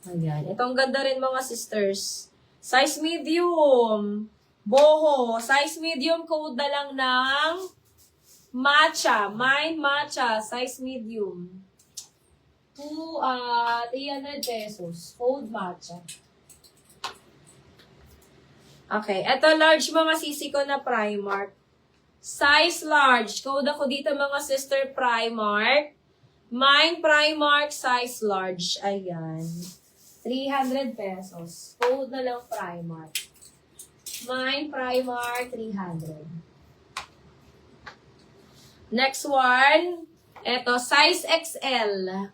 Ayan. Ito ang ganda rin mga sisters. Size medium. Boho. Size medium. Code na lang ng matcha. Mind matcha. Size medium. 300 pesos. Code matcha. Okay. Ito large mga sisi ko na Primark. Size large. Code ako dito mga sister Primark. Mind Primark size large. Ayan. 300 pesos. Code na lang Primark. Mind Primark 300. Next one. Ito, size XL.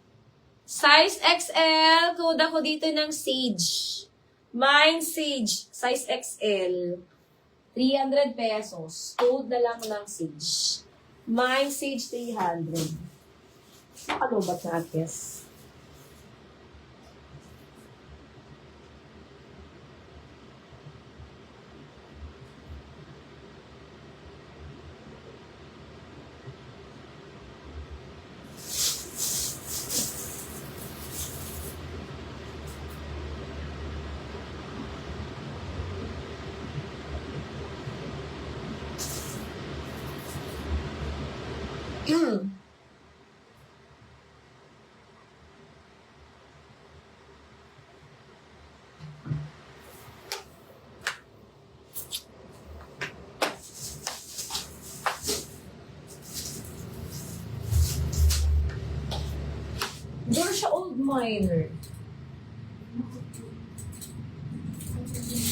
Size XL. Code ako dito ng Sage. Mind Sage. Size XL. 300 pesos. Code na lang ng Sage. Mind Sage 300. Nakalubat na ates. Doon siya old miner.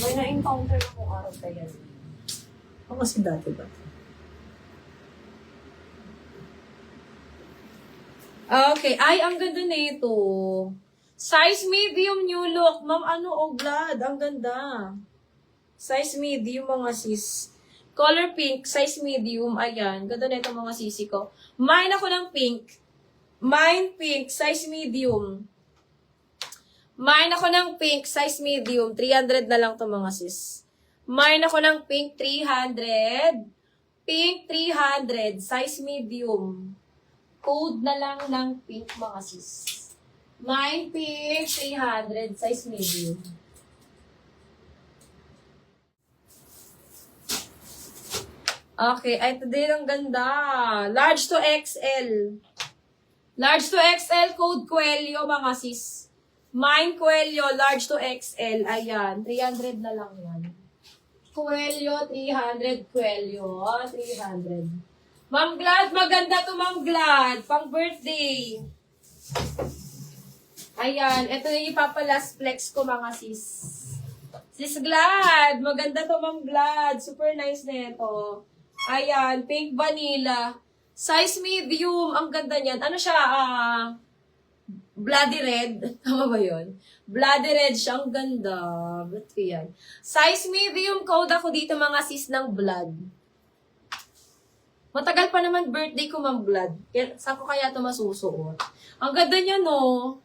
May na-encounter akong araw kaya. Ako kasi dati ba? Okay. Ay, ang ganda na ito. Size medium new look. Ma'am, glad. Ang ganda. Size medium, mga sis. Color pink, size medium. Ayan. Ganda na ito, mga sisi ko. Mine ako ng pink. Mine pink, size medium. Mine ako ng pink, size medium. 300 na lang to mga sis. Mine ako ng pink, 300. Pink, 300. Size medium. Code na lang ng pink mga sis. Mine pink, 300. Size medium. Okay, ay ito din ang ganda. Large to XL. Large to XL, code Coelho, mga sis. Mine Coelho, large to XL. Ayan, 300 na lang yan. Coelho, 300. Coelho, 300. Ma'am Glad, maganda to Ma'am Glad. Pang birthday. Ayan, ito yung ipapalas flex ko, mga sis. Sis Glad, maganda to Ma'am Glad. Super nice na ito. Ayan, pink vanilla. Size medium, ang ganda niyan. Ano siya, bloody red. Tama ba yun? Bloody red siya, ang ganda. Ba't ko yan? Size medium, code ako dito mga sis ng blood. Matagal pa naman birthday ko, Ma'am Blood. Saan ko kaya ito masusuot? Ang ganda niya, no?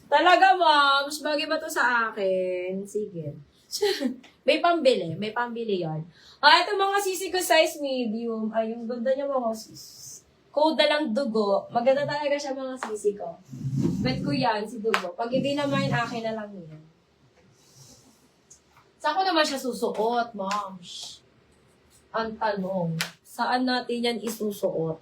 Talaga, Ma'am. Mas bagay ba ito sa akin? Sige. May pambili yan. Ito mga sisi ko size medium. Ay, yung ganda niya mga sis. Code na lang dugo. Maganda talaga siya mga sisi ko. Bet ko yan, si dugo. Pag hindi naman, akin na lang yan. Saan ko naman siya susuot, ma'am? Ang tanong, saan natin yan isusuot?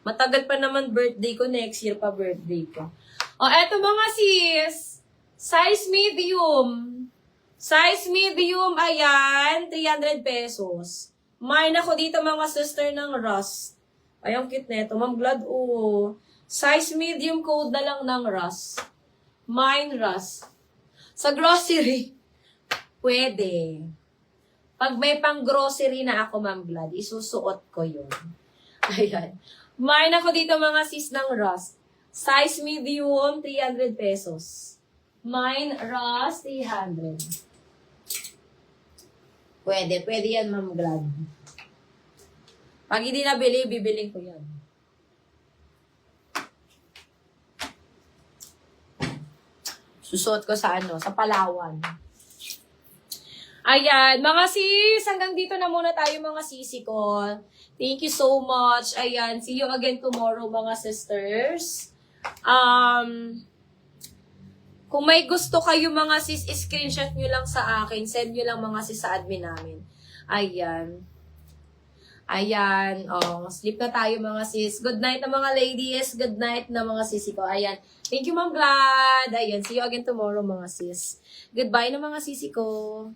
Matagal pa naman birthday ko, next year pa birthday ko. Eto mga sis. Size medium. Size medium, ayan, 300 pesos. Mine ako dito mga sister ng Rust. Ay, ang cute neto. Ma'am Glad, size medium, code na lang ng Rust. Mine Rust. Sa grocery, pwede. Pag may pang grocery na ako, Ma'am Glad, isusuot ko yun. Ayan. Mine ako dito mga sis ng Rust. Size medium, 300 pesos. Mine Rust, 300. Pwede yan, Ma'am Glad. Pag hindi nabili, bibiling ko yan. Susuot ko sa sa Palawan. Ayan, mga sis, hanggang dito na muna tayo mga sisi ko. Thank you so much. Ayan, see you again tomorrow mga sisters. Kung may gusto kayo mga sis, screenshot nyo lang sa akin. Send nyo lang mga sis sa admin namin. Ayan. Ayan. Oh, sleep na tayo mga sis. Good night na mga ladies. Good night na mga sisi ko. Ayan. Thank you, Ma'am Glad. Ayan. See you again tomorrow mga sis. Goodbye na mga sisi ko.